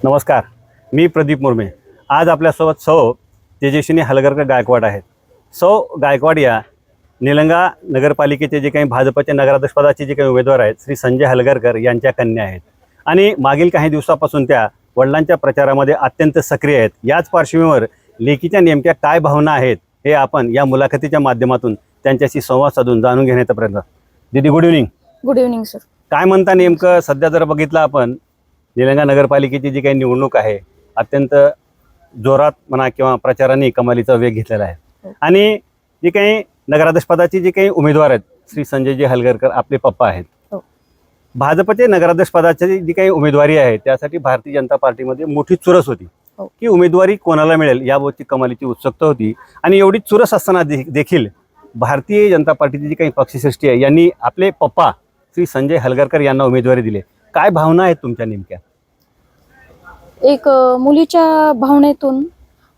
नमस्कार, मी प्रदीप मुर्मे। आज आपल्यासोबत सौ तेजस्विनी हलगरकर गायकवाड आहेत। सौ गायकवाड या निलंगा नगरपालिकेचे जे काही भाजपचे नगराध्यक्षपदाचे जे काही उमेदवार आहेत श्री संजय हलगरकर यांच्या कन्या आहेत आणि मागील काही दिवसापासून त्या वडिलांच्या प्रचारामध्ये अत्यंत सक्रिय आहेत। याच पार्श्वभूमीवर लेकीच्या नेमक्या काय भावना आहेत हे आपण या मुलाखतीच्या माध्यमातून त्यांच्याशी संवाद साधून जाणून घेण्याचा प्रयत्न। दीदी, good evening. Good evening sir. काय म्हणता नेमकं सध्या जर बघितलं आपण निलंगा नगरपालिकेची जी काही निवडणूक आहे अत्यंत जोरात म्हणा किंवा प्रचाराने कमालीचा वेग घेतलेला आहे आणि जी काही नगराध्यक्षपदाची जी काही उमेदवार आहेत श्री संजयजी हलगरकर आपले पप्पा आहेत। भाजपचे नगराध्यक्षपदाची जी काही उमेदवारी आहे त्यासाठी भारतीय जनता पार्टीमध्ये मोठी चुरस होती की उमेदवारी कोणाला मिळेल याबाबतची कमालीची उत्सुकता होती आणि एवढी चुरस असताना देखील भारतीय जनता पार्टीची जी काही पक्षश्रेष्ठी आहे यांनी आपले पप्पा श्री संजय हलगरकर यांना उमेदवारी दिली। काय भावना आहेत तुमच्या नेमक्या? एक मुलीच्या भावनेतून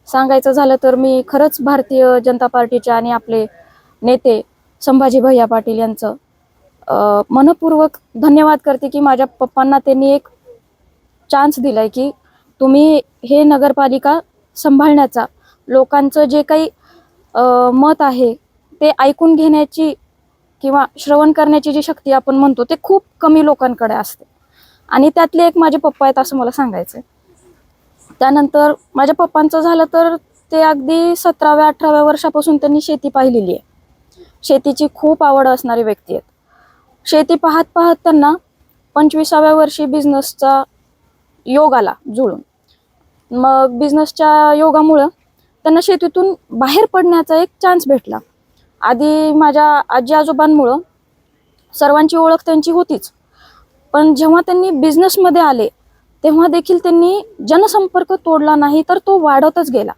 सांगायचं झालं तर मी खरंच भारतीय जनता पार्टीचे आणि आपले नेते संभाजी भैया पाटील यांचं मनपूर्वक धन्यवाद करते की माझ्या पप्पांना त्यांनी एक चान्स दिलाय की तुम्ही हे नगरपालिका सांभाळण्याचा, लोकांचं जे काही मत आहे ते ऐकून घेण्याची किंवा श्रवण करण्याची जी शक्ती आपण म्हणतो ते खूप कमी लोकांकडे असते आणि त्यातले एक माझे पप्पा आहेत असं मला सांगायचं आहे। त्यानंतर माझ्या पप्पांचं झालं तर ते अगदी 17व्या 18व्या वर्षापासून त्यांनी शेती पाहिलेली आहे। शेतीची खूप आवड असणारी व्यक्ती आहेत। शेती पाहत पाहत त्यांना 25व्या वर्षी बिझनेसचा योग आला जुळून। मग बिझनेसच्या योगामुळं त्यांना शेतीतून बाहेर पडण्याचा एक चान्स भेटला। आधी माझ्या आजी आजोबांमुळं सर्वांची ओळख त्यांची होतीच, पण जेव्हा त्यांनी बिझनेसमध्ये आले तेव्हा देखील त्यांनी जनसंपर्क तोडला नाही तर तो वाढतच गेला।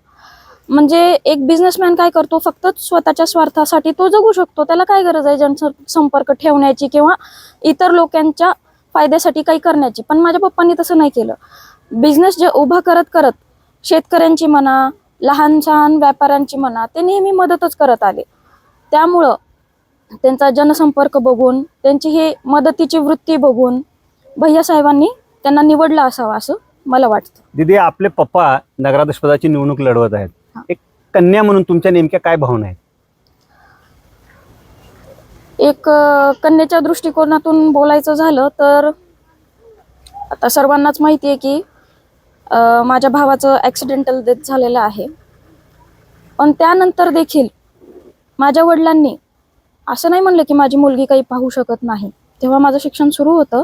म्हणजे एक बिझनेसमॅन काय करतो, फक्त स्वतःच्या स्वार्थासाठी तो जगू शकतो, त्याला काय गरज आहे जनसंपर्क ठेवण्याची किंवा इतर लोकांच्या फायद्यासाठी काही करण्याची। पण माझ्या पप्पांनी तसं नाही केलं। बिझनेस जे उभा करत करत शेतकऱ्यांची म्हणा, लहान सहान व्यापाऱ्यांची म्हणा, ते नेहमी मदतच करत आले। त्यामुळं त्यांचा जनसंपर्क बघून, त्यांची ही मदतीची वृत्ती बघून भैया साहेबांनी त्यांना निवडलं असावं असं मला वाटतं। दीदी, आपले पप्पा नगराध्यक्षपदाची निवडणूक लढवत आहेत, एक कन्या म्हणून तुमच्या नेमक्या काय भावना आहेत? एक कन्येच्या दृष्टिकोनातून बोलायचं झालं तर आता सर्वांनाच माहिती आहे की माझ्या भावाचं ॲक्सिडेंटल डेथ झालेलं आहे, पण त्यानंतर देखील माझ्या वडिलांनी असं नाही म्हणलं की माझी मुलगी काही पाहू शकत नाही। तेव्हा माझं शिक्षण सुरू होतं,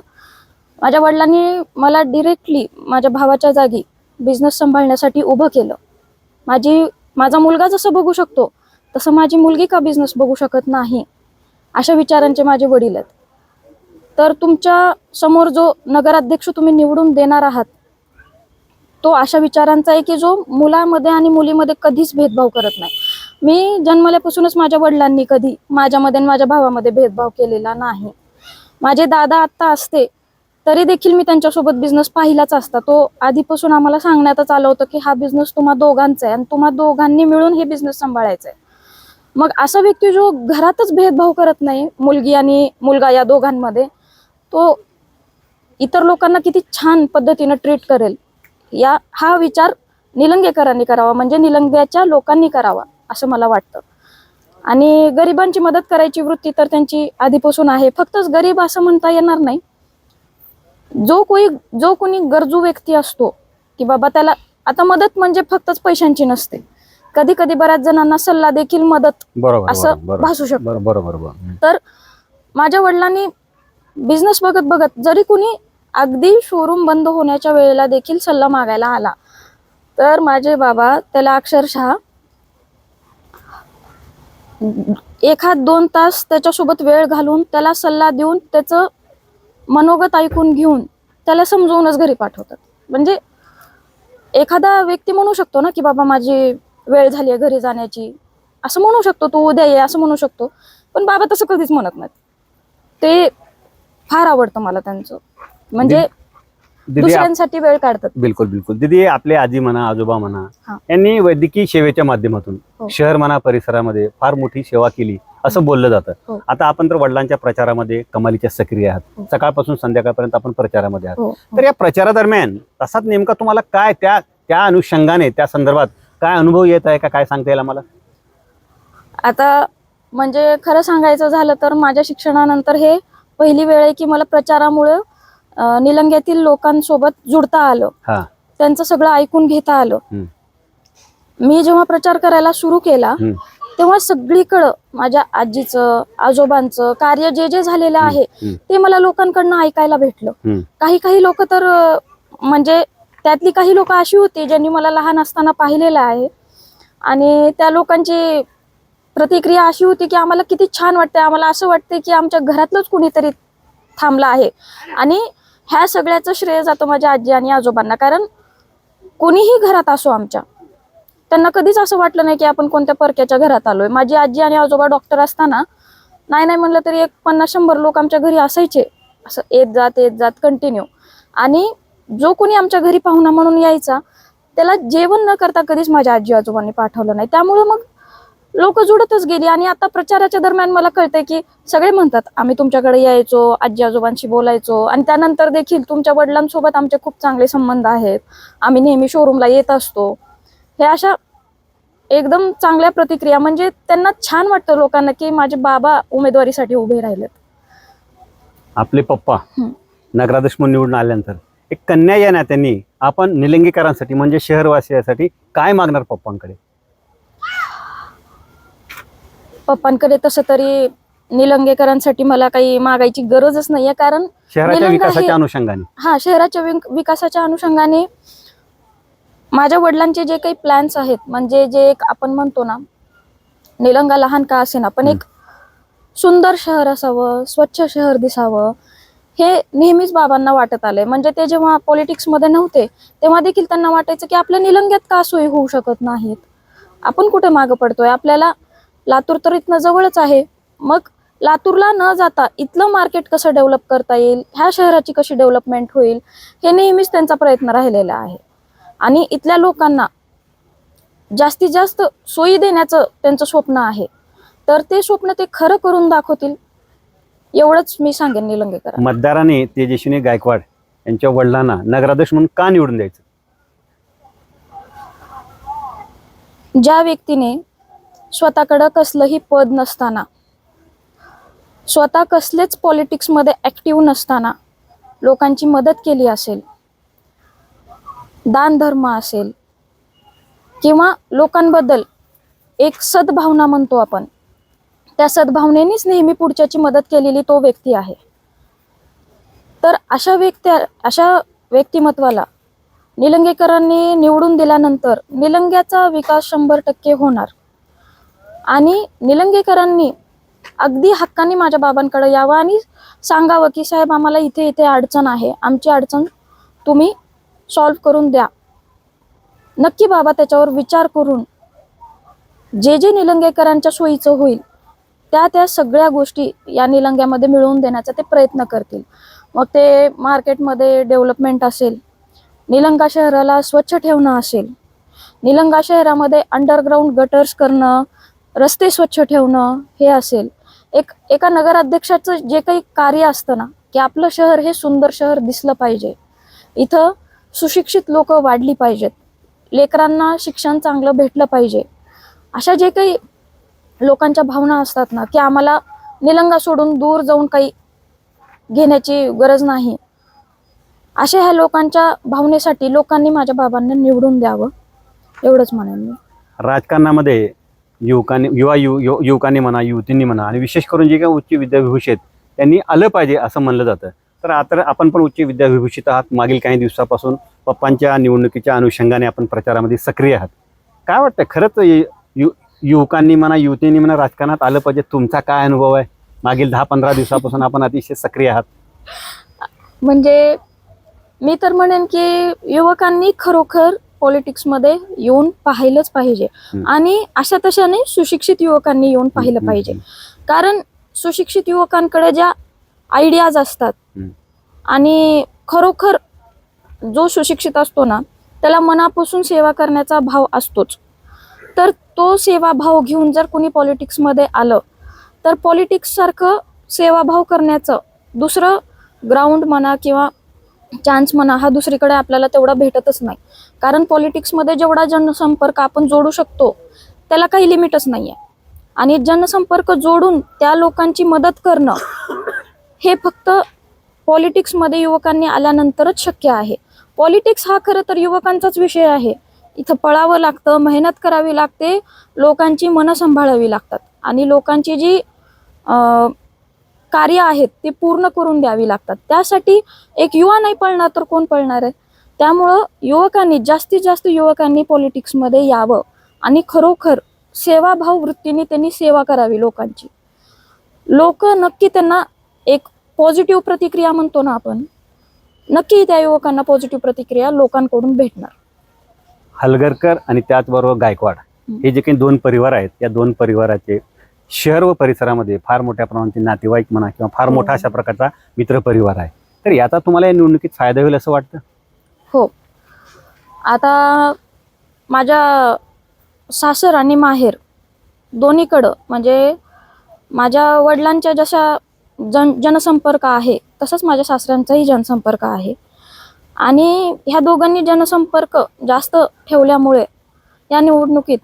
माझ्या वडिलांनी मला डिरेक्टली माझ्या भावाच्या जागी बिझनेस सांभाळण्यासाठी उभं केलं। माझा मुलगा जसं बघू शकतो तसं माझी मुलगी का बिझनेस बघू शकत नाही, अशा विचारांचे माझे वडील आहेत। तर तुमच्या समोर जो नगराध्यक्ष तुम्ही निवडून देणार आहात तो अशा विचारांचा आहे की जो मुलामध्ये आणि मुलीमध्ये कधीच भेदभाव करत नाही। मी जन्मल्यापासूनच माझ्या वडिलांनी कधी माझ्यामध्ये आणि माझ्या भावामध्ये भेदभाव केलेला नाही। माझे दादा आत्ता असते तरी देखील मी त्यांच्यासोबत बिझनेस पाहिलाच असता। तो आधीपासून आम्हाला सांगण्यातच आलं होतं की हा बिझनेस तुम्हा दोघांचा आहे आणि तुम्हा दोघांनी मिळून हे बिझनेस सांभाळायचा आहे। मग असा व्यक्ती जो घरातच भेदभाव करत नाही मुलगी आणि मुलगा या दोघांमध्ये, तो इतर लोकांना किती छान पद्धतीने ट्रीट करेल हा विचार निलंगेकरांनी करावा, म्हणजे निलंग्याच्या लोकांनी करावा असं मला वाटतं। आणि गरिबांची मदत करायची वृत्ती तर त्यांची आधीपासून आहे। फक्तच गरीब असं म्हणता येणार नाही, जो कोणी गरजू व्यक्ती असतो की बाबा त्याला आता मदत म्हणजे फक्तच पैशांची नसते, कधी कधी बऱ्याच जणांना सल्ला देखील मदत असं भासू शकतं। तर माझ्या वडिलांनी बिझनेस बघत बघत जरी कुणी अगदी शोरूम बंद होण्याच्या वेळेला देखील सल्ला मागायला आला तर माझे बाबा त्याला अक्षरशः 1-2 तास त्याच्यासोबत वेळ घालून त्याला सल्ला देऊन त्याचं मनोगत ऐकून घेऊन त्याला समजवूनच घरी पाठवतात। म्हणजे एखादा व्यक्ती म्हणू शकतो ना की बाबा माझी वेळ झाली आहे घरी जाण्याची, असं म्हणू शकतो, तू उद्या ये असं म्हणू शकतो, पण बाबा तसं कधीच म्हणत नाहीत। ते फार आवडतं मला त्यांचं, म्हणजे दुसऱ्यांसाठी वेळ काढतात। बिलकुल बिलकुल दीदी, आपले आजी म्हणा, आजोबा म्हणा, यांनी वैद्यकीय सेवेच्या माध्यमातून शहर म्हणा परिसरामध्ये फार मोठी सेवा केली असं बोललं जातं. हो. आता आपण तर वडिलांच्या प्रचारामध्ये कमालीच्या सक्रिय आहात, हो. सकाळपासून संध्याकाळपर्यंत आपण प्रचारामध्ये आहात. हो. तर या प्रचारादरम्यान तसाच नेमका तुम्हाला काय त्या अनुषंगाने त्या संदर्भात काय अनुभव येत आहे का, काय सांगता येईल आम्हाला? आता म्हणजे खरं सांगायचं झालं तर माझ्या शिक्षणानंतर हे पहिली वेळ आहे की मला प्रचारामुळे निलंग्यातील लोकांसोबत जुडता आलं, हा. त्यांचं सगळं ऐकून घेता आलं. हम्म. मी जेव्हा प्रचार करायला सुरू केला हम्म. तेव्हा सगळीकडं माझ्या आजीचं आजोबांचं कार्य जे जे झालेलं आहे हम्म. ते मला लोकांकडनं ऐकायला भेटलं. हम्म. काही लोक तर म्हणजे त्यातली काही लोक अशी होती ज्यांनी मला लहान असताना पाहिलेलं आहे आणि त्या लोकांची प्रतिक्रिया अशी होती की आम्हाला किती छान वाटते, आम्हाला असं वाटते की आमच्या घरातलंच कुणीतरी थांबलं आहे. आणि ह्या सगळ्याचं श्रेय जातं माझ्या आजी आणि आजोबांना, कारण कोणीही घरात असो आमच्या, त्यांना कधीच असं वाटलं नाही की आपण कोणत्या परक्याच्या घरात आलोय. माझी आजी आणि आजोबा डॉक्टर असताना नाही म्हणलं तरी एक 50-100 लोक आमच्या घरी असायचे, असं येत जात कंटिन्यू. आणि जो कोणी आमच्या घरी पाहुणा म्हणून यायचा त्याला जेवण न करता कधीच माझ्या आजी आजोबांनी पाठवलं नाही. त्यामुळे मग लोक जुडतच गेली. आणि आता प्रचाराच्या दरम्यान मला कळतंय की सगळे म्हणतात आम्ही तुमच्याकडे यायचो, आजी आजोबांशी बोलायचो आणि त्यानंतर देखील तुमच्या वडिलांसोबत आमचे खूप चांगले संबंध आहेत, आम्ही नेहमी शोरूमला येत असतो. हे अशा एकदम चांगल्या प्रतिक्रिया, म्हणजे त्यांना छान वाटतं लोकांना की माझे बाबा उमेदवारीसाठी उभे राहिलेत. आपले पप्पा नगराध्यक्ष म्हणून निवडून आल्यानंतर एक कन्या या नात्याने आपण निलंगेकरांसाठी म्हणजे शहरवासियांसाठी काय मागणार पप्पांकडे? पप्पांकडे तसं तरी निलंगेकरांसाठी मला काही मागायची गरजच नाहीये, कारण शहराच्या निलंगा विकासाच्या हे- अनुषंगाने शहराच्या विकासाच्या अनुषंगाने माझ्या वडिलांचे जे काही प्लॅन्स आहेत, म्हणजे जे एक आपण म्हणतो ना, निलंगा लहान का असेना पण एक सुंदर शहर असावं, स्वच्छ शहर दिसावं, हे नेहमीच बाबांना वाटत आलंय. म्हणजे ते जेव्हा पॉलिटिक्समध्ये नव्हते तेव्हा देखील त्यांना वाटायचं की आपल्या निलंग्यात का सोयी होऊ शकत नाहीत, आपण कुठे मागं पडतोय, आपल्याला लातूर तर इथनं जवळच आहे, मग लातूरला न जाता इथलं मार्केट कसं डेव्हलप करता येईल, ह्या शहराची कशी डेव्हलपमेंट होईल, हे नेहमीच त्यांचा प्रयत्न राहिलेला आहे. आणि इथल्या लोकांना जास्तीत जास्त सोयी देण्याचं त्यांचं स्वप्न आहे, तर ते स्वप्न ते खरं करून दाखवतील एवढंच मी सांगेन निलंगेकर. मतदारांनी तेजस्विनी गायकवाड यांच्या वडिलांना नगराध्यक्ष म्हणून का निवडून द्यायचं? ज्या व्यक्तीने स्वतःकडं कसलंही पद नसताना, स्वतः कसलेच पॉलिटिक्समध्ये ॲक्टिव्ह नसताना लोकांची मदत केली असेल, दानधर्म असेल किंवा लोकांबद्दल एक सद्भावना म्हणतो आपण, त्या सद्भावनेनेच नेहमी पुढच्याची मदत केलेली तो व्यक्ती आहे. तर अशा व्यक्तिमत्वाला निलंगेकरांनी निवडून दिल्यानंतर निलंग्याचा विकास 100% होणार. आणि निलंगेकरांनी अगदी हक्काने माझ्या बाबांकडे यावं आणि सांगावं की साहेब आम्हाला इथे इथे अडचण आहे, आमची अडचण तुम्ही सॉल्व्ह करून द्या. नक्की बाबा त्याच्यावर विचार करून जे जे निलंगेकरांच्या सोयीचं होईल त्या सगळ्या गोष्टी या निलंग्यामध्ये मिळवून देण्याचा ते प्रयत्न करतील. मग ते मार्केटमध्ये डेव्हलपमेंट असेल, निलंगा शहराला स्वच्छ ठेवणं असेल, निलंगा शहरामध्ये अंडरग्राऊंड गटर्स करणं, रस्ते स्वच्छ ठेवणं हे असेल, एका नगराध्यक्षाचं जे काही कार्य असतं ना, की आपलं शहर हे सुंदर शहर दिसलं पाहिजे, इथं सुशिक्षित लोक वाढली पाहिजेत, लेकरांना शिक्षण चांगलं भेटलं पाहिजे, अशा जे काही लोकांच्या भावना असतात ना, की आम्हाला निलंगा सोडून दूर जाऊन काही घेण्याची गरज नाही, अशा ह्या लोकांच्या भावनेसाठी लोकांनी माझ्या बाबांना निवडून द्यावं एवढंच म्हणेन मी. राजकारणामध्ये युवकांनी म्हणा, युवतींनी म्हणा, आणि विशेष करून जे काही उच्च विद्याविभूषित त्यांनी आलं पाहिजे असं म्हणलं जातं. तर आता आपण पण उच्च विद्याविभूषित आहात, मागील काही दिवसापासून पप्पांच्या निवडणुकीच्या अनुषंगाने आपण प्रचारामध्ये सक्रिय आहात. काय वाटतं खरंच युवकांनी म्हणा, युवतींनी म्हणा राजकारणात आलं पाहिजे? तुमचा काय अनुभव आहे? मागील 10-15 दिवसापासून आपण अतिशय सक्रिय आहात. म्हणजे मी तर म्हणेन की युवकांनी खरोखर पॉलिटिक्समध्ये येऊन पाहिलंच पाहिजे. आणि अशा तशाने सुशिक्षित युवकांनी येऊन पाहिलं पाहिजे, कारण सुशिक्षित युवकांकडे ज्या आयडियाज असतात आणि खरोखर जो सुशिक्षित असतो ना त्याला मनापासून सेवा करण्याचा भाव असतोच. तर तो सेवाभाव घेऊन जर कोणी पॉलिटिक्समध्ये आलं तर पॉलिटिक्स सारखं सेवाभाव करण्याचं दुसरं ग्राउंड म्हणा किंवा चान्स म्हणा हा दुसरीकडे आपल्याला तेवढा भेटतच नाही. कारण पॉलिटिक्समध्ये जेवढा जनसंपर्क आपण जोडू शकतो त्याला काही लिमिटच नाही आहे. आणि जनसंपर्क जोडून त्या लोकांची मदत करणं हे फक्त पॉलिटिक्समध्ये युवकांनी आल्यानंतरच शक्य आहे. पॉलिटिक्स हा खरं तर युवकांचाच विषय आहे. इथं पळावं लागतं, मेहनत करावी लागते, लोकांची मनं सांभाळावी लागतात आणि लोकांची जी कार्य आहेत ते पूर्ण करून द्यावी लागतात. त्यासाठी एक युवा नाही पळणार तर कोण पळणार आहे. त्यामुळं युवकांनी जास्तीत जास्त युवकांनी पॉलिटिक्समध्ये यावं आणि खरोखर सेवाभाव वृत्तीने त्यांनी सेवा करावी लोकांची. लोक नक्की त्यांना एक पॉझिटिव्ह प्रतिक्रिया म्हणतो ना आपण, नक्की त्या युवकांना पॉझिटिव्ह प्रतिक्रिया लोकांकडून भेटणार. हलगरकर आणि त्याचबरोबर गायकवाड हे जे काही दोन परिवार आहेत, या दोन परिवाराचे शहर व परिसरामध्ये फार मोठ्या प्रमाणात नातेवाईक म्हणा किंवा फार मोठा अशा प्रकारचा मित्र परिवार आहे. तर याचा तुम्हाला या निवडणुकीत फायदा होईल असं वाटतं? हो, आता माझ्या सासर आणि माहेर दोन्हीकडं म्हणजे माझ्या वडिलांच्या जशा जनसंपर्क आहे तसंच माझ्या सासऱ्यांचाही जनसंपर्क आहे. आणि ह्या दोघांनी जनसंपर्क जास्त ठेवल्यामुळे या निवडणुकीत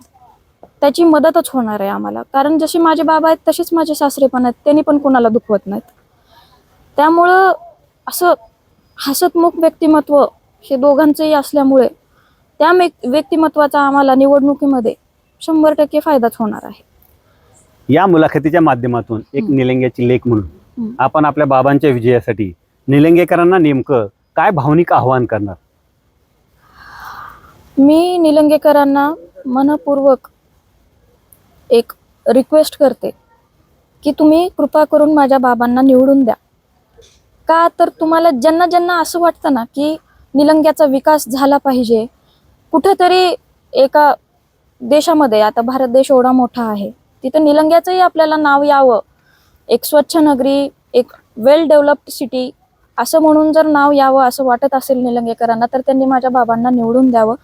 त्याची मदतच होणार आहे आम्हाला. कारण जसे माझे बाबा आहेत तसेच माझे सासरे पण आहेत, त्यांनी पण कुणाला दुखवत नाहीत. त्यामुळं असं हसतमुख व्यक्तिमत्व हे दोघांचंही असल्यामुळे त्या व्यक्तिमत्वाचा आम्हाला निवडणुकीमध्ये 100% फायदाच होणार आहे. या मुलाखतीच्या माध्यमातून एक निलंग्याची लेख म्हणून आपण आपल्या बाबांच्या विजयासाठी निलंगेकरांना नेमकं काय भावनिक आव्हान करणार? मी निलंगेकरांना मनपूर्वक एक रिक्वेस्ट करते की तुम्ही कृपा करून माझ्या बाबांना निवडून द्या. का तर तुम्हाला ज्यांना ज्यांना असं वाटतं ना की निलंग्याचा विकास झाला पाहिजे, कुठेतरी एका देशामध्ये, आता भारत देश एवढा मोठा आहे, तिथं निलंग्याचंही आपल्याला नाव यावं, एक स्वच्छ नगरी, एक वेल डेव्हलप्ड सिटी असं म्हणून जर नाव यावं असं वाटत असेल निलंगेकरांना तर त्यांनी माझ्या बाबांना निवडून द्यावं.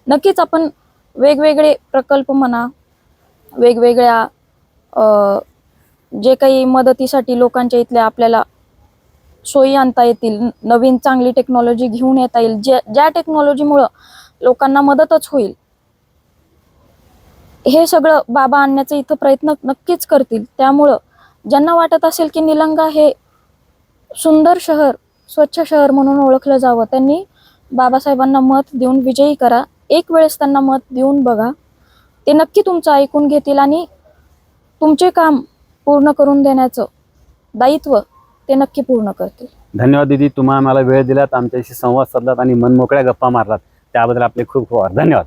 नक्कीच आपण वेगवेगळे प्रकल्प म्हणा, वेगवेगळ्या जे काही मदतीसाठी लोकांच्या इथल्या आपल्याला सोयी आणता येतील, नवीन चांगली टेक्नॉलॉजी घेऊन येता येईल, ज्या टेक्नॉलॉजीमुळं लोकांना मदतच होईल, हे सगळं बाबा आणण्याचा इथं प्रयत्न नक्कीच करतील. त्यामुळं ज्यांना वाटत असेल की निलंगा हे सुंदर शहर, स्वच्छ शहर म्हणून ओळखलं जावं, त्यांनी बाबासाहेबांना मत देऊन विजयी करा. एक वेळेस त्यांना मत देऊन बघा, ते नक्की तुमचं ऐकून घेतील आणि तुमचे काम पूर्ण करून देण्याचं दायित्व ते नक्की पूर्ण करतील. धन्यवाद दीदी, तुम्हाला मला वेळ दिलात, आमच्याशी संवाद साधलात आणि मनमोकळ्या गप्पा मारलात, त्याबद्दल आपले खूप खूप धन्यवाद.